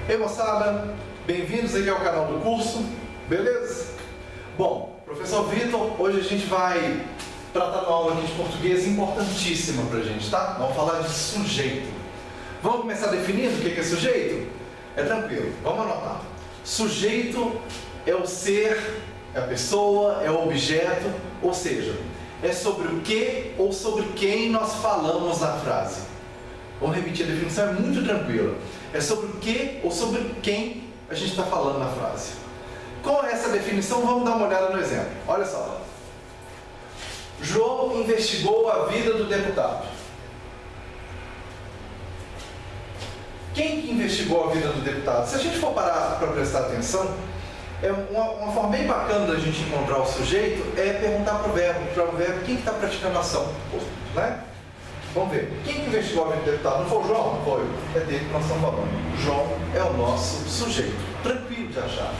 Ei moçada, bem-vindos aqui ao canal do curso, beleza? Bom, professor Vitor, hoje a gente vai tratar uma aula aqui de português importantíssima pra gente, tá? Vamos falar de sujeito. Vamos começar definindo o que é sujeito? É tranquilo, vamos anotar. Sujeito é o ser, é a pessoa, é o objeto, ou seja, é sobre o que ou sobre quem nós falamos na frase. Vamos repetir, a definição é muito tranquila. É sobre o que ou sobre quem a gente está falando na frase. Com essa definição, vamos dar uma olhada no exemplo. Olha só. João investigou a vida do deputado. Quem que investigou a vida do deputado? Se a gente for parar para prestar atenção, uma forma bem bacana da gente encontrar o sujeito é perguntar para o verbo quem está praticando a ação, né? Vamos ver, quem que investigou a vida do deputado? Não foi o João? Não foi. É dele que nós estamos falando. João é o nosso sujeito. Tranquilo de achar.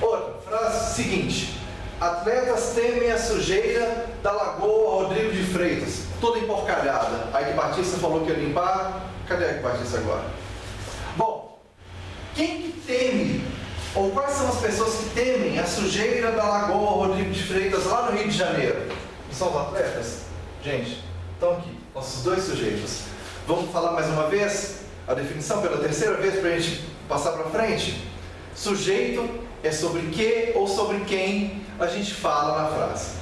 Outra, frase seguinte. Atletas temem a sujeira da Lagoa Rodrigo de Freitas. Toda emporcalhada. A Ike Batista falou que ia limpar. Cadê a Ike Batista agora? Bom, quem que teme, ou quais são as pessoas que temem a sujeira da Lagoa Rodrigo de Freitas lá no Rio de Janeiro? São os atletas? Gente, estão aqui, nossos dois sujeitos. Vamos falar mais uma vez a definição pela terceira vez para a gente passar para frente? Sujeito é sobre que ou sobre quem a gente fala na frase.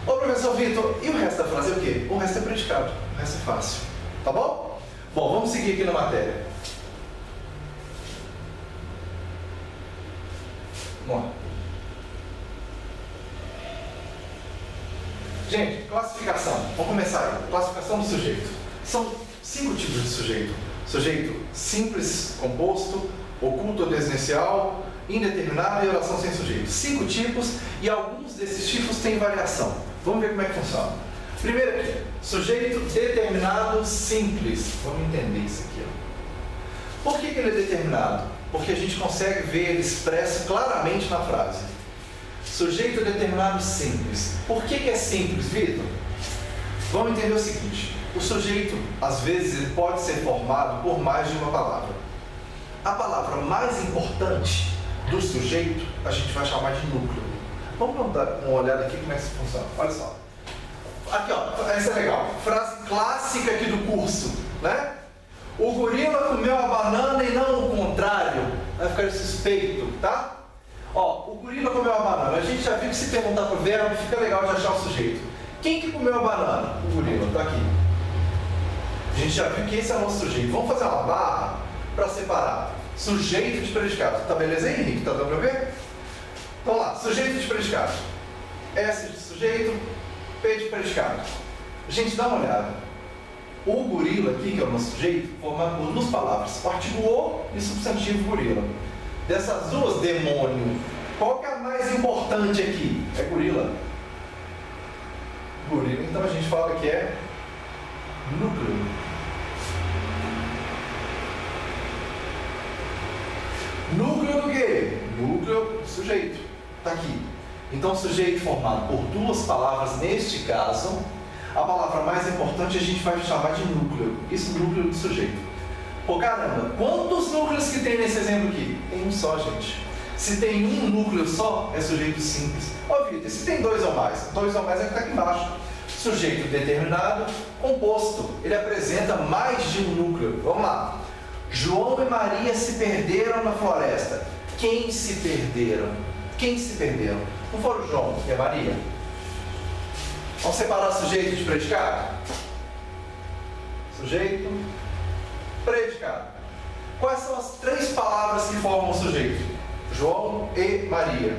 Ô professor Vitor, e o resto da frase é o quê? O resto é predicado, o resto é fácil. Tá bom? Bom, vamos seguir aqui na matéria. Vamos lá. Gente, classificação. Vamos começar aí. Classificação do sujeito. São 5 tipos de sujeito. Sujeito simples, composto, oculto ou desinicial, indeterminado e oração sem sujeito. 5 tipos e alguns desses tipos têm variação. Vamos ver como é que funciona. Primeiro aqui, sujeito determinado simples. Vamos entender isso aqui. Ó. Por que ele é determinado? Porque a gente consegue ver ele expresso claramente na frase. Sujeito determinado simples. Por que é simples, Vitor? Vamos entender o seguinte. O sujeito, às vezes, ele pode ser formado por mais de uma palavra. A palavra mais importante do sujeito, a gente vai chamar de núcleo. Vamos dar uma olhada aqui como é que isso funciona. Olha só. Aqui, ó. Essa é legal. Frase clássica aqui do curso, né? O gorila comeu a banana e não o contrário. Vai ficar suspeito, tá? Ó, o gorila comeu a banana. A gente já viu que se perguntar para o verbo, fica legal de achar o sujeito. Quem que comeu a banana? O gorila, está aqui. A gente já viu que esse é o nosso sujeito. Vamos fazer uma barra para separar sujeito de predicado. Tá beleza aí, Henrique? Tá dando para ver? Vamos lá, sujeito de predicado. S de sujeito, P de predicado. Gente, dá uma olhada. O gorila aqui, que é o nosso sujeito, formado por 2 palavras. O artigo o e substantivo gorila. Dessas duas, demônio, qual que é a mais importante aqui? É gorila. Gorila, então a gente fala que é núcleo. Núcleo do quê? Núcleo do sujeito. Está aqui. Então, sujeito formado por 2 palavras, neste caso, a palavra mais importante a gente vai chamar de núcleo. Isso, núcleo do sujeito. Pô, caramba, quantos núcleos que tem nesse exemplo aqui? Tem um só, gente. Se tem um núcleo só, é sujeito simples. Ó, Vitor, se tem 2 ou mais? 2 ou mais é que está aqui embaixo. Sujeito determinado, composto. Ele apresenta mais de um núcleo. Vamos lá. João e Maria se perderam na floresta. Quem se perderam? Quem se perderam? Não foram João e a Maria? Vamos separar sujeito de predicado? Sujeito, predicado. Quais são as 3 palavras que formam o sujeito? João e Maria.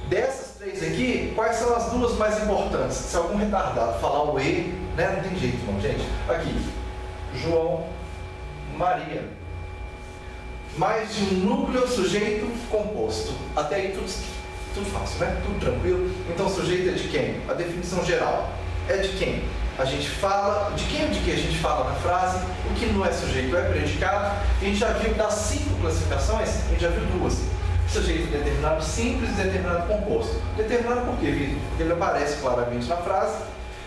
Dessas 3 aqui, quais são as 2 mais importantes? Se algum retardado falar o E, né? Não tem jeito não, gente. Aqui, João, Maria. Mais de um núcleo, sujeito, composto. Até aí tudo fácil, né? Tudo tranquilo. Então, sujeito é de quem? A definição geral é de quem? A gente fala, de quem ou de que a gente fala na frase, o que não é sujeito é predicado. A gente já viu das 5 classificações, a gente já viu 2. Sujeito determinado simples e determinado composto. Determinado por quê, Vitor? Porque ele aparece claramente na frase.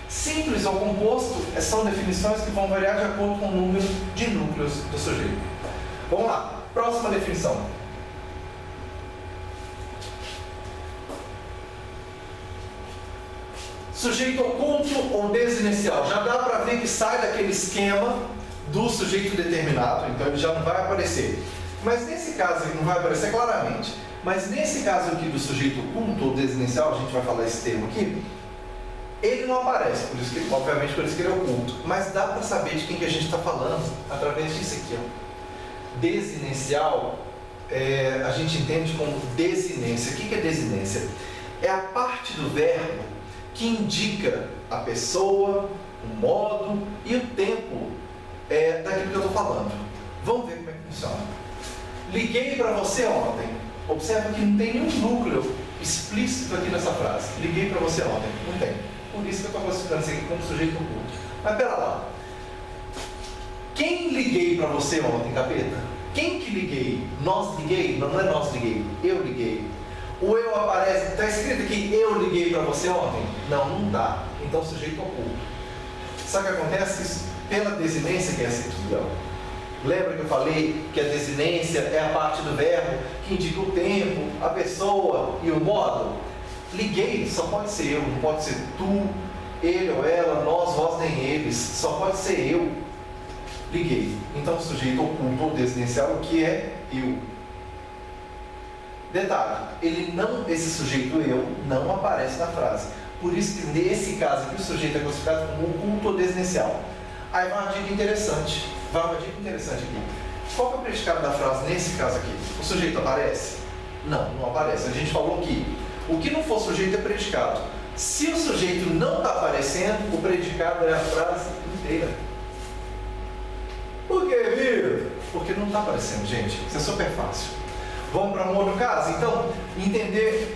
Simples ou composto são definições que vão variar de acordo com o número de núcleos do sujeito. Vamos lá. Próxima definição. Sujeito oculto ou desinicial. Já dá para ver que sai daquele esquema do sujeito determinado, então ele já não vai aparecer. Mas nesse caso ele não vai aparecer claramente. Mas nesse caso aqui do sujeito oculto ou desinicial, a gente vai falar esse termo aqui, ele não aparece, por isso que, obviamente por isso que ele é oculto. Mas dá para saber de quem que a gente está falando através disso aqui. Ó. Desinicial, a gente entende como desinência. O que é desinência? É a parte do verbo que indica a pessoa, o modo e o tempo daquilo que eu estou falando. Vamos ver como é que funciona. Liguei para você ontem. Observa que não tem nenhum núcleo explícito aqui nessa frase. Liguei para você ontem. Não tem. Por isso que eu estou classificando isso aqui como sujeito oculto. Mas pera lá. Quem liguei para você ontem, capeta? Quem que liguei? Nós liguei? Não, não é nós liguei. Eu liguei. O eu aparece, está escrito aqui, eu liguei para você ontem? Não, não dá. Então, sujeito oculto. Sabe o que acontece? Pela desinência, que é essa aqui, ó. Lembra que eu falei que a desinência é a parte do verbo que indica o tempo, a pessoa e o modo? Liguei, só pode ser eu, não pode ser tu, ele ou ela, nós, vós nem eles, só pode ser eu. Liguei. Então, sujeito oculto ou desinicial, o que é eu? Detalhe, esse sujeito eu não aparece na frase. Por isso que nesse caso aqui o sujeito é classificado como oculto ou desinicial. Aí vai uma dica interessante. Aqui. Qual que é o predicado da frase nesse caso aqui? O sujeito aparece? Não, não aparece. A gente falou que o que não for sujeito é predicado. Se o sujeito não está aparecendo, o predicado é a frase inteira. Por quê, Vitor? Porque não está aparecendo, gente. Isso é super fácil. Vamos para um outro caso? Então,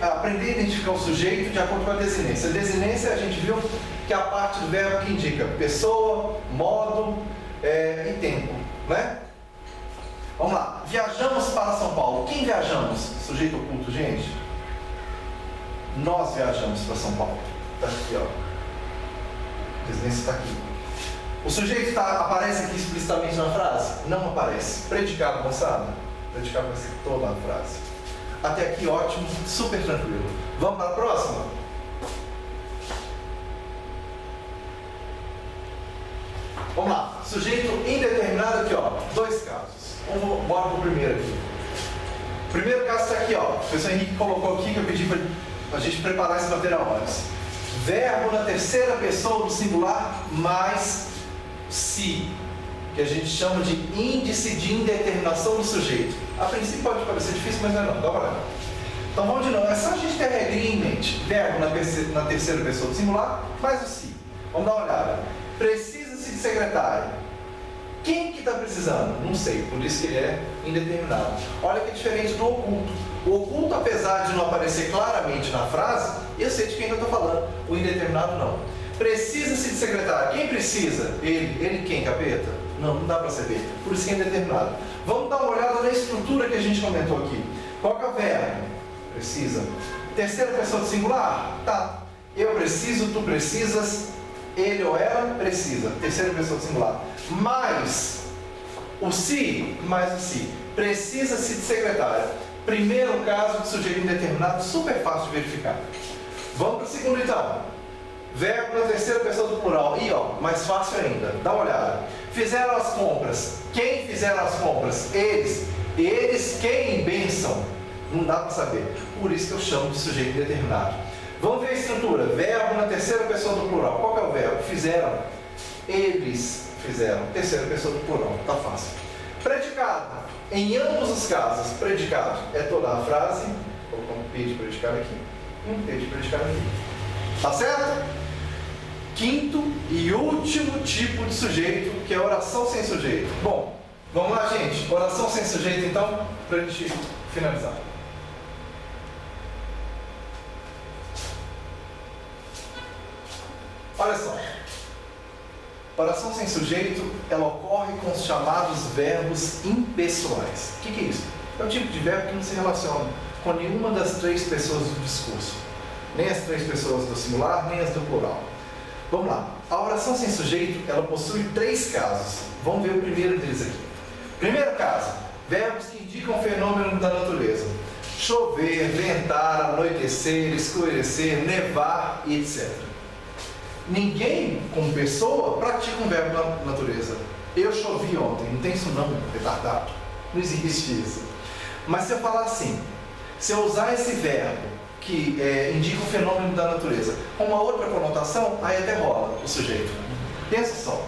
aprender a identificar o sujeito de acordo com a desinência. A desinência, a gente viu que é a parte do verbo que indica pessoa, modo e tempo, né? Vamos lá. Viajamos para São Paulo. Quem viajamos? Sujeito oculto, gente? Nós viajamos para São Paulo. Está aqui, ó. A desinência está aqui. O sujeito aparece aqui explicitamente na frase? Não aparece. Predicado, moçada? Predicado vai ser toda a frase. Até aqui, ótimo, super tranquilo. Vamos para a próxima? Vamos lá. Sujeito indeterminado aqui, ó. Dois casos. Bora para o primeiro aqui. O primeiro caso está aqui, ó. O professor Henrique colocou aqui que eu pedi para a gente preparar esse material antes. Verbo na terceira pessoa do singular mais se, que a gente chama de índice de indeterminação do sujeito. A princípio pode parecer difícil, mas não é não. Dá uma olhada. Então vamos de novo. É só a gente ter a regrinha em mente. Verbo na terceira pessoa do singular mais o se. Vamos dar uma olhada. Precisa-se de secretário. Quem que está precisando? Não sei, por isso que ele é indeterminado. Olha que é diferente do oculto. O oculto, apesar de não aparecer claramente na frase, eu sei de quem eu estou falando. O indeterminado não. Precisa-se de secretário. Quem precisa? Ele. Ele quem, capeta? Não dá para saber. Por isso que é indeterminado. Vamos dar uma olhada na estrutura que a gente comentou aqui. Qual que é o verbo? Precisa. Terceira pessoa do singular? Tá. Eu preciso, tu precisas, ele ou ela precisa. Terceira pessoa do singular. Mais o se, mais o se. Precisa-se de secretário. Primeiro caso de sujeito indeterminado, super fácil de verificar. Vamos para o segundo então. Verbo na terceira pessoa do plural. E ó, mais fácil ainda. Dá uma olhada. Fizeram as compras. Quem fizeram as compras? Eles. Eles quem? Bênção. Não dá para saber. Por isso que eu chamo de sujeito indeterminado. Vamos ver a estrutura. Verbo na terceira pessoa do plural. Qual que é o verbo? Fizeram. Eles fizeram. Terceira pessoa do plural. Tá fácil. Predicado. Em ambos os casos, predicado é toda a frase. Vou colocar um P de predicado aqui. E um P de predicado aqui. Tá certo? Quinto e último tipo de sujeito, que é oração sem sujeito. Bom, vamos lá, gente. Oração sem sujeito, então, para a gente finalizar. Olha só. Oração sem sujeito, ela ocorre com os chamados verbos impessoais. O que é isso? É o tipo de verbo que não se relaciona com nenhuma das três pessoas do discurso. Nem as três pessoas do singular, nem as do plural. Vamos lá. A oração sem sujeito, ela possui três casos. Vamos ver o primeiro deles aqui. Primeiro caso, Verbos que indicam fenômeno da natureza. Chover, ventar, anoitecer, escurecer, nevar e etc. Ninguém, como pessoa, pratica um verbo na natureza. Eu chovi ontem, não tem isso não, retardado. Não existe isso. Mas se eu falar assim, se eu usar esse verbo que indica o fenômeno da natureza com uma outra conotação, aí até rola o sujeito. Pensa só.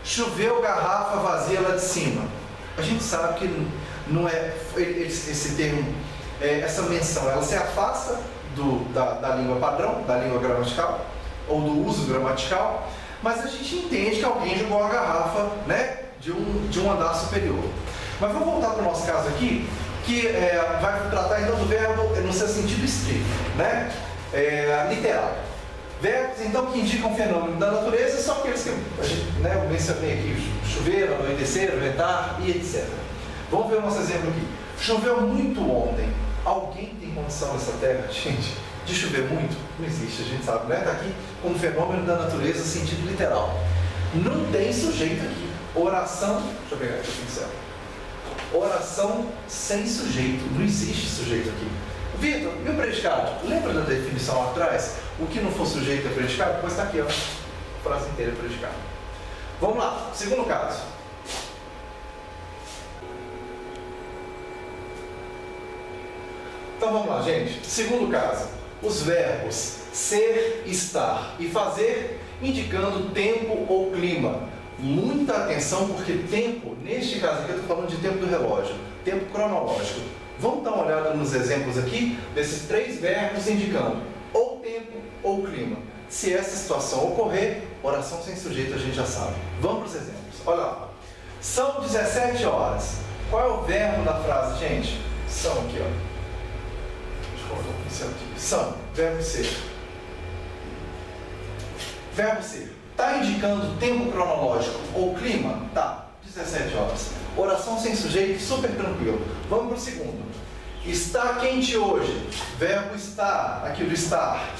Choveu garrafa vazia lá de cima. A gente sabe que não é esse termo, essa menção, ela se afasta da língua padrão, da língua gramatical, ou do uso gramatical, mas a gente entende que alguém jogou uma garrafa, né, de um andar superior. Mas vamos voltar para o nosso caso aqui, que vai tratar então do verbo no seu sentido estrito, né, literal. Verbos então que indicam fenômeno da natureza são aqueles que eu mencionei aqui: chover, anoitecer, ventar e etc. Vamos ver o nosso exemplo aqui. Choveu muito ontem. Alguém tem condição nessa terra, gente, de chover muito? Não existe, a gente sabe, né? Está aqui como fenômeno da natureza, sentido literal. Não tem sujeito aqui. Oração, deixa eu pegar aqui o pincel. Oração sem sujeito. Não existe sujeito aqui. Vitor, e o predicado? Lembra da definição lá atrás? O que não for sujeito é predicado? Pois está aqui, ó. A frase inteira é predicado. Vamos lá, segundo caso. Então vamos lá, gente. Segundo caso, os verbos ser, estar e fazer, indicando tempo ou clima. Muita atenção, porque tempo, neste caso aqui eu estou falando de tempo do relógio, tempo cronológico. Vamos dar uma olhada nos exemplos aqui, desses 3 verbos indicando ou tempo ou clima. Se essa situação ocorrer, oração sem sujeito a gente já sabe. Vamos para os exemplos. Olha lá. São 17 horas. Qual é o verbo da frase, gente? São aqui, ó. Deixa eu colocar o pincel aqui. São, verbo ser. Verbo ser. Está indicando tempo cronológico ou clima? Tá. 17 horas. Oração sem sujeito, super tranquilo. Vamos para o segundo. Está quente hoje. Verbo estar, aqui do estar.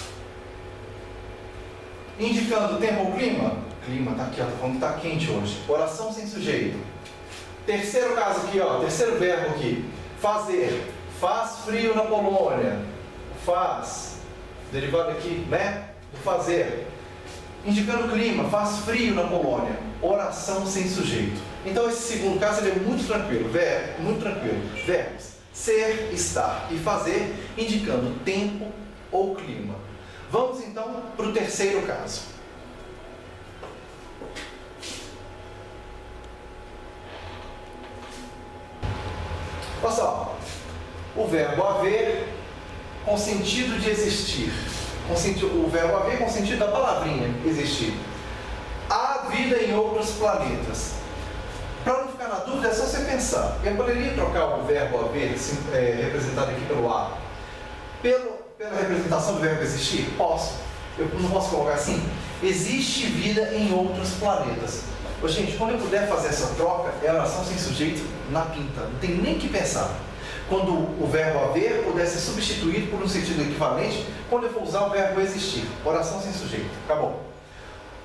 Indicando tempo ou clima? Clima, tá aqui, ó, tá falando que está quente hoje. Oração sem sujeito. Terceiro caso aqui, ó, terceiro verbo aqui. Fazer. Faz frio na Polônia. Faz. Derivado aqui, né? Do fazer. Indicando clima, faz frio na Polônia. Oração sem sujeito. Então esse segundo caso ele é muito tranquilo, muito tranquilo. Verbos ser, estar e fazer, indicando tempo ou clima. Vamos então para o terceiro caso. Olha só, o verbo haver com sentido de existir. O verbo haver com sentido da palavrinha existir. Há vida em outros planetas. Para não ficar na dúvida, é só você pensar. Eu poderia trocar o verbo haver, representado aqui pelo há, pela representação do verbo existir? Posso. Eu não posso colocar assim? Existe vida em outros planetas. Ô, gente, quando eu puder fazer essa troca, é oração sem sujeito na pinta. Não tem nem que pensar. Quando o verbo haver puder ser substituído por um sentido equivalente, quando eu for usar o verbo existir. Oração sem sujeito. Acabou.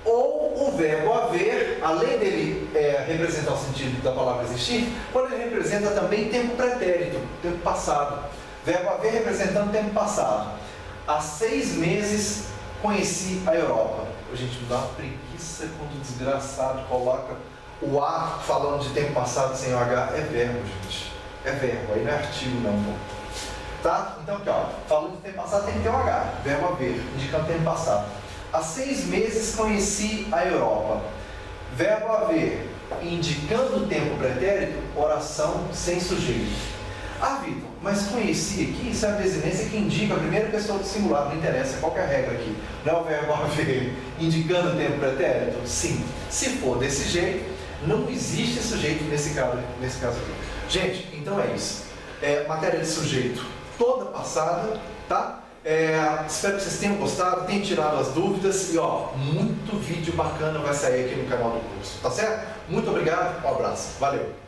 Ou o verbo haver, além dele representar o sentido da palavra existir, quando ele representa também tempo pretérito, tempo passado. Verbo haver representando tempo passado. Há 6 meses conheci a Europa. Gente, não dá uma preguiça quando o desgraçado coloca o A falando de tempo passado sem o H. É verbo, gente. É verbo, aí não é artigo não, pô. Tá? Então aqui, ó, falando de tempo passado tem que ter um H, verbo haver, indicando tempo passado. Há 6 meses conheci a Europa. Verbo haver, indicando tempo pretérito, oração sem sujeito. Ah, Vitor, mas conheci aqui, isso é a desinência que indica a primeira pessoa do singular, não interessa, qual que é a regra aqui? Não é o verbo haver indicando tempo pretérito? Sim. Se for desse jeito, não existe sujeito nesse caso aqui. Gente, então é isso. Matéria de sujeito toda passada, tá? Espero que vocês tenham gostado, tenham tirado as dúvidas e ó, muito vídeo bacana vai sair aqui no canal do curso, tá certo? Muito obrigado, um abraço, valeu!